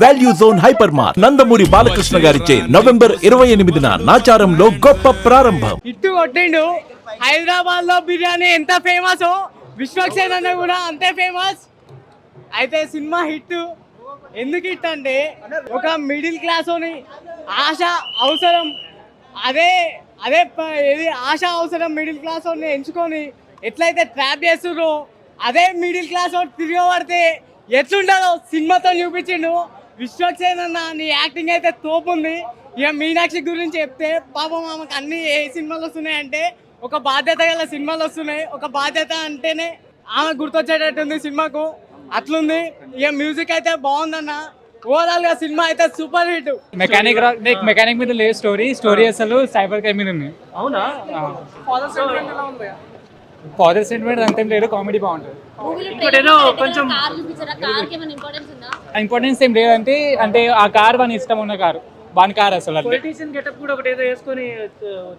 Value zone hyper mart Nandamuri Balakrishna గారిచే November 28న నాచారంలో గొప్ప ప్రారంభం. ఇట్టు కొట్టిండు. హైదరాబాద్ లో బిర్యానీ ఎంత ఫేమస్ విశ్వక్సేన్ అన్న కూడా అంతే ఫేమస్. అయితే సినిమా హిట్. ఎందుకు హిట్ అంటే ఒక మిడిల్ క్లాస్ ఆశ అవసరం అదే అదే ఏది ఆశ అవసరం మిడిల్ క్లాస్ ఎంచుకొని ఎట్లయితే ట్రాప్ చేస్తుర్రో అదే మిడిల్ క్లాస్ తిరిగి పడితే ఎట్లుంటుందో సినిమాతో చూపించిండు. విశ్వక్సేన్ అన్న నీ యాక్టింగ్ అయితే తోపుంది. ఇక మీనాక్షి గురించి చెప్తే పాపం ఆమెకు అన్ని ఏ సినిమాలు వస్తున్నాయంటే ఒక బాధ్యత గల సినిమాలు వస్తున్నాయి. ఒక బాధ్యత అంటేనే ఆమె గుర్తొచ్చేటట్టుంది సినిమాకు, అట్లుంది. ఇక మ్యూజిక్ అయితే బాగుందన్న. ఓవరాల్ గా సినిమా అయితే సూపర్ హిట్. మెకానిక్ మీద లేదు స్టోరీ అసలు సైబర్ క్రైమ్ మీద ఉంది. అవునా? ఫాదర్ సెంటిమెంట్ అంతేం లేదు, కామెడీ బాగుంటుంది. కొంచెం ఇంపార్టెన్స్ ఏం లేదంటే అంటే ఆ కార్ వాని ఇష్టం ఉన్న కారు వాని కార్ అసలు పొలిటీషియన్ గెటప్ కూడా ఒకటి ఏదో వేసుకొని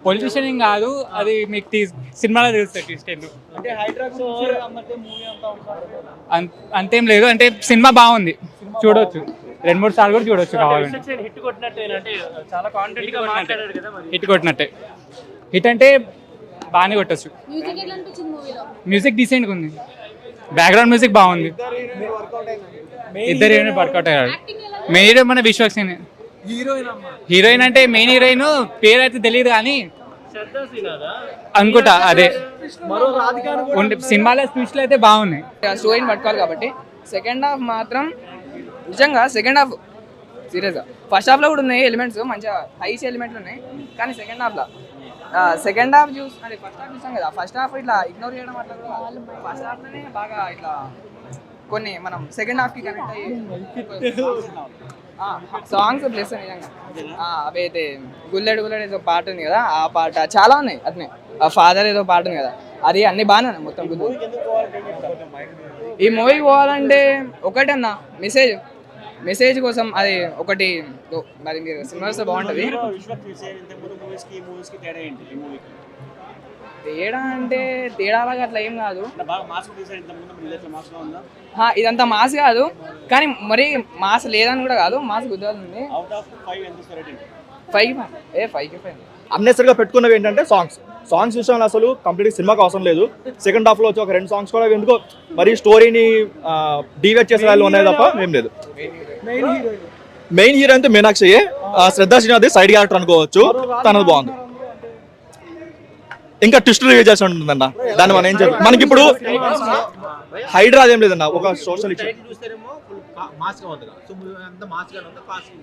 పొలిటీషియన్ ఏం కాదు, అది మీకు సినిమాలో తెలుస్తుంది ట్విస్ట్ ఎందుకు అంటే హైడ్రాక్స్ మూవీ అంతేం లేదు. అంటే సినిమా బాగుంది, చూడొచ్చు 2-3 సార్లు కూడా చూడొచ్చు కావాలంటే. హిట్ కొట్టినట్టే అంటే చాలా కాంటెంట్ గా మాట్లాడారు కదా మరి. హిట్ కొట్టినట్టే. హిట్ అంటే బాగానే కొట్టచ్చు. మ్యూజిక్ డీసెంట్గా ఉంది, బ్యాక్గ్రౌండ్ మ్యూజిక్ బాగుంది. ఇద్దరు వర్కౌట్ అయ్యారు. మెయిన్ హీరో మన విశ్వక్సేన్. హీరోయిన్ అంటే మెయిన్ హీరోయిన్ పేరు అయితే తెలియదు కానీ అనుకుంటా అదే. సినిమాలో ట్విస్ట్లు అయితే బాగున్నాయి. స్టోరీని పట్టుకోవాలి కాబట్టి సెకండ్ హాఫ్ మాత్రం నిజంగా సెకండ్ హాఫ్ సీరియస్గా ఫస్ట్ హాఫ్లో కూడా ఉన్నాయి ఎలిమెంట్స్, మంచిగా హైస్ ఎలిమెంట్లు ఉన్నాయి. కానీ సెకండ్ హాఫ్ చూసి అంటే ఫస్ట్ హాఫ్ చూసాం కదా, ఫస్ట్ హాఫ్ ఇట్లా ఇగ్నోర్ చేయడం అట్లా కూడా ఫస్ట్ హాఫ్లోనే బాగా ఇట్లా కొన్ని మనం సెకండ్ హాఫ్కి కనెక్ట్ అయ్యి సాంగ్స్ ప్లేస్ నిజంగా అవి అయితే గుల్లెడు ఏదో పాట ఉంది కదా, ఆ పాట చాలా ఉన్నాయి. అట్నే ఆ ఫాదర్ ఏదో పాట ఉంది కదా, అది అన్ని బాగానే ఉన్నాయి మొత్తం. ఈ మూవీకి పోవాలంటే ఒకటే అన్న మెసేజ్ కోసం అది ఒకటి. మరి మీరు సినిమా వస్తే బాగుంటుంది. తేడా అంటే తేడాలాగా అట్లా ఏం కాదు, ఇదంతా మాస్ కాదు కానీ మరి మాస్ లేదని కూడా కాదు, మాస్ గుద్దాలి. 5 అన్నెసరిగా పెట్టుకున్నవి ఏంటంటే సాంగ్స్ విషయంలో అసలు కంప్లీట్ సినిమాకి అవసరం లేదు. సెకండ్ హాఫ్లో వచ్చి ఒక 2 సాంగ్స్ కూడా ఎందుకో మరి స్టోరీని డివైడ్ చేసే వాళ్ళు ఉన్నాయి తప్ప ఏం లేదు. మెయిన్ హీరో అంటే మీనాక్షి, శ్రద్ధా శ్రీనాథ్ సైడ్ క్యారెక్టర్ అనుకోవచ్చు, తనది బాగుంది. ఇంకా ట్విస్ట్ రివ్యూ చేసి ఉంటుందన్న, దాన్ని మనం ఏం చెప్పాలి. మనకి ఇప్పుడు హైడ్రా ఏం లేదన్న, ఒక సోషల్ ఇష్యూ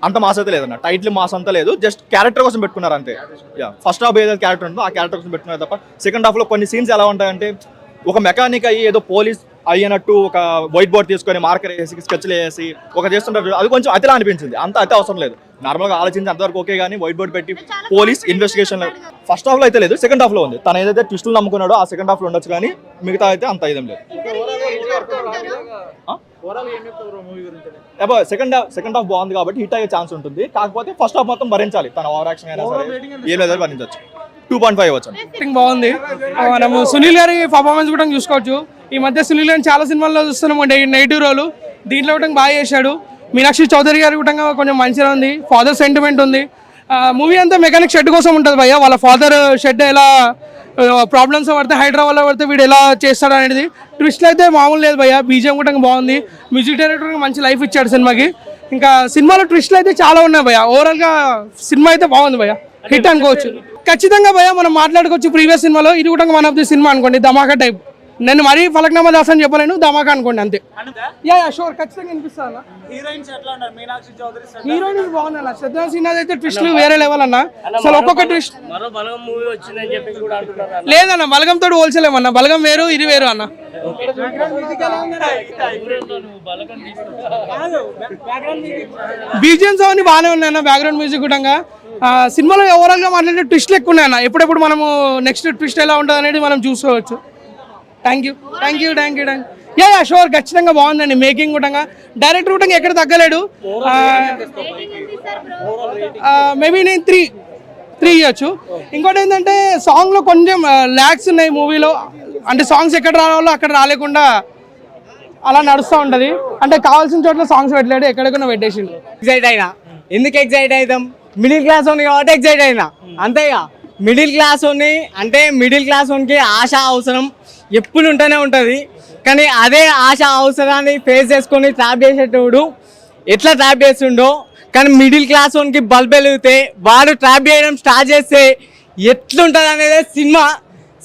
అంత మాస్ అయితే లేదన్న. టైటిల్ మాస్ అంతా లేదు, జస్ట్ క్యారెక్టర్ కోసం పెట్టుకున్నారు అంతే. ఫస్ట్ హాఫ్ ఏదైతే క్యారెక్టర్ ఉందో ఆ క్యారెక్టర్ కోసం పెట్టుకున్నారు తప్ప సెకండ్ హాఫ్ లో కొన్ని సీన్స్ ఎలా ఉంటాయంటే ఒక మెకానిక్ అయ్యి ఏదో పోలీస్ అయ్యినట్టు ఒక వైట్ బోర్డ్ తీసుకొని మార్కర్ వేసి స్కెచ్లు వేసి ఒక చేస్తుంటారు, అది కొంచెం అతిలా అనిపించింది. అంత అయితే అవసరం లేదు, నార్మల్గా ఆలోచించి అంతవరకు ఓకే. కానీ వైట్ బోర్డ్ పెట్టి పోలీస్ ఇన్వెస్టిగేషన్ ఫస్ట్ హాఫ్ లో అయితే లేదు, సెకండ్ హాఫ్ లో ఉంది. తను ఏదైతే ట్విస్టులు నమ్ముకున్నాడో ఆ సెకండ్ హాఫ్ లో ఉండొచ్చు, కానీ మిగతా అయితే అంత ఇదేం లేదు. సెకండ్ హాఫ్ బాగుంది కాబట్టి హిట్ అయ్యే ఛాన్స్ ఉంటుంది. కాకపోతే ఫస్ట్ హాఫ్ మొత్తం భరించాలి, తన ఓవర్ యాక్షన్ అయినా సరే ఏం లేదో భరించవచ్చు. 2.5 ఇవ్వచ్చు. బాగుంది. మనము సునీల్ గారి పర్ఫార్మెన్స్ కూడా చూసుకోవచ్చు. ఈ మధ్య సునీల్ గారిని చాలా సినిమాల్లో చూస్తున్నాము నెగిటివ్ రోల్, దీంట్లో కూడా బాగా చేశాడు. మీనాక్షి చౌదరి గారి కూడా కొంచెం మంచిగా ఉంది, ఫాదర్ సెంటిమెంట్ ఉంది. మూవీ అంతా మెకానిక్ షెడ్ కోసం ఉంటుంది భయ్య, వాళ్ళ ఫాదర్ షెడ్ ఎలా ప్రాబ్లమ్స్ పడితే హైదరాబాద్లో పడితే వీడు ఎలా చేస్తాడు అనేది. ట్విస్ట్లు అయితే మామూలు లేదు భయ్య, బీజిఎం కూడా బాగుంది. మ్యూజిక్ డైరెక్టర్ మంచి లైఫ్ ఇచ్చాడు సినిమాకి. ఇంకా సినిమాలో ట్విస్ట్లు అయితే చాలా ఉన్నాయి భయ్య. ఓవరాల్గా సినిమా అయితే బాగుంది భయ్య, హిట్ అనుకోవచ్చు ఖచ్చితంగా భయ్య. మనం మాట్లాడుకోవచ్చు ప్రీవియస్ సినిమాలో, ఇది కూడా వన్ ఆఫ్ ది సినిమా అనుకోండి, ధమాకా టైప్. నేను మరీ ఫలక్నామా దాస్ అని చెప్పలేను, ధమాకా అనుకోండి అంతే. షూర్ ఖచ్చితంగా అనిపిస్తాను. హీరోయిన్స్ బాగుందన్న, శ్రద్ధా శ్రీనాథ్ అయితే ట్విస్ట్లు వేరే లెవెల్ అన్న. అసలు ఒక్కొక్క ట్విస్ట్ లేదన్న, బలగం తోటి పోల్చలేమన్న, బలగం వేరు ఇది వేరు అన్న. బీజిఎమ్స్ అవన్నీ బాగానే ఉన్నాయన్న, బ్యాక్గ్రౌండ్ మ్యూజిక్ కూడా. సినిమాలో ఓవరాల్గా మాట్లాడే ట్విస్ట్లు ఎక్కువ ఉన్నాయన్న. ఎప్పుడెప్పుడు మనము నెక్స్ట్ ట్విస్ట్ ఎలా ఉంటుంది అనేది మనం చూసుకోవచ్చు. Thank you. షూర్ ఖచ్చితంగా బాగుందండి. మేకింగ్ కూడా డైరెక్టర్ కూడా ఎక్కడ తగ్గలేడు. మేబీ నేను 3 ఇవ్వచ్చు. ఇంకోటి ఏంటంటే సాంగ్లో కొంచెం ల్యాగ్స్ ఉన్నాయి మూవీలో, అంటే సాంగ్స్ ఎక్కడ రావాలో అక్కడ రాలేకుండా అలా నడుస్తూ ఉంటుంది. అంటే కావాల్సిన చోట్ల సాంగ్స్ పెట్టలేడు, ఎక్కడెక్కడ పెట్టేసిండు. ఎగ్జైట్ అయినా. ఎందుకు ఎగ్జైట్ అవుతాం? మిడిల్ క్లాస్ ఉంది కాబట్టి ఎగ్జైట్ అయినా, అంతేగా. మిడిల్ క్లాస్ ఉంది అంటే మిడిల్ క్లాస్ వానికి ఆశ అవసరం ఎప్పుడు ఉంటూనే ఉంటుంది. కానీ అదే ఆశ అవసరాన్ని ఫేస్ చేసుకొని ట్రాప్ చేసేటోడు ఎట్లా ట్రాప్ చేస్తుండో, కానీ మిడిల్ క్లాస్ వానికి బల్బ్ వెలిగితే వాడు ట్రాప్ చేయడం స్టార్ట్ చేస్తే ఎట్లుంటుంది అనేది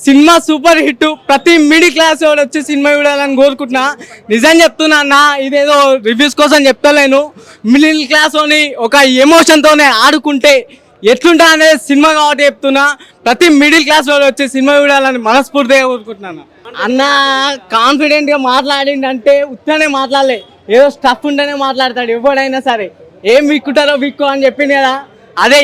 సినిమా సూపర్ హిట్. ప్రతి మిడిల్ క్లాస్ వాడు వచ్చి సినిమా చూడాలని కోరుకుంటున్నా. నిజం చెప్తున్నా అన్న, ఇదేదో రివ్యూస్ కోసం చెప్తలేను. మిడిల్ క్లాస్ వాని ఒక ఎమోషన్తోనే ఆడుకుంటే ఎట్లుంటా అనేది సినిమా కాబట్టి చెప్తున్నా. ప్రతి మిడిల్ క్లాస్ వాడు వచ్చి సినిమా చూడాలని మనస్ఫూర్తిగా కోరుకుంటున్నాను. అన్న కాన్ఫిడెంట్గా మాట్లాడిందంటే ఉత్తనే మాట్లాడలే, ఏదో స్టఫ్ ఉంటేనే మాట్లాడతాడు ఎవడైనా సరే. ఏం విక్కుంటారో విక్కు అని చెప్పింది కదా, అదే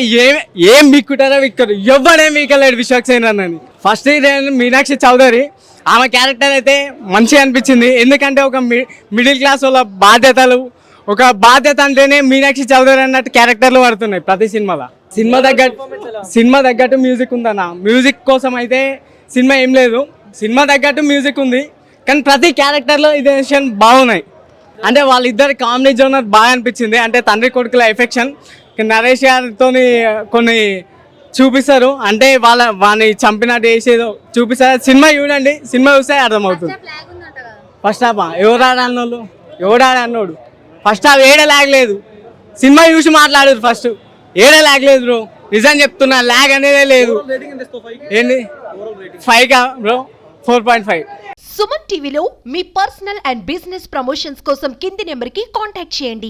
ఏం విక్కుంటారో విక్కరు, ఎవడేం విక్కలేడు విశ్వక్సేన్ అని. ఫస్ట్ హీరోయిన్ మీనాక్షి చౌదరి, ఆమె క్యారెక్టర్ అయితే మంచిగా అనిపించింది. ఎందుకంటే ఒక మిడిల్ క్లాస్ వాళ్ళ బాధ్యతలు, ఒక బాధ్యత అంటేనే మీనాక్షి చౌదరి అన్నట్టు క్యారెక్టర్లు పడుతున్నాయి ప్రతి సినిమాలో. సినిమా తగ్గట్టు మ్యూజిక్ ఉందన్న. మ్యూజిక్ కోసం అయితే సినిమా ఏం లేదు, సినిమా తగ్గట్టు మ్యూజిక్ ఉంది. కానీ ప్రతి క్యారెక్టర్లో ఇదేషన్ బాగున్నాయి. అంటే వాళ్ళిద్దరి కామెడీ జోనర్ బాగా అనిపించింది. అంటే తండ్రి కొడుకుల ఎఫెక్షన్ నరేష్ గారితో కొన్ని చూపిస్తారు. అంటే వాడిని చంపినట్టు చేసేదో చూపిస్తారు. సినిమా చూడండి, సినిమా చూస్తే అర్థమవుతుంది. ఫస్ట్ హాఫ్ ఎవడాడన్నోడు ఫస్ట్ హాఫ్ ఏడ ల్యాగ్ లేదు. సినిమా చూసి మాట్లాడారు, ఫస్ట్ ఏడ ల్యాగ్ లేదు బ్రో, నిజం చెప్తున్నా. ల్యాగ్ అనేదే లేదు. ఏంటి 5 బ్రో, 4.5. సుమన్ టీవీలో మీ పర్సనల్ అండ్ బిజినెస్ ప్రమోషన్స్ కోసం కింది నెంబర్కి కాంటాక్ట్ చేయండి.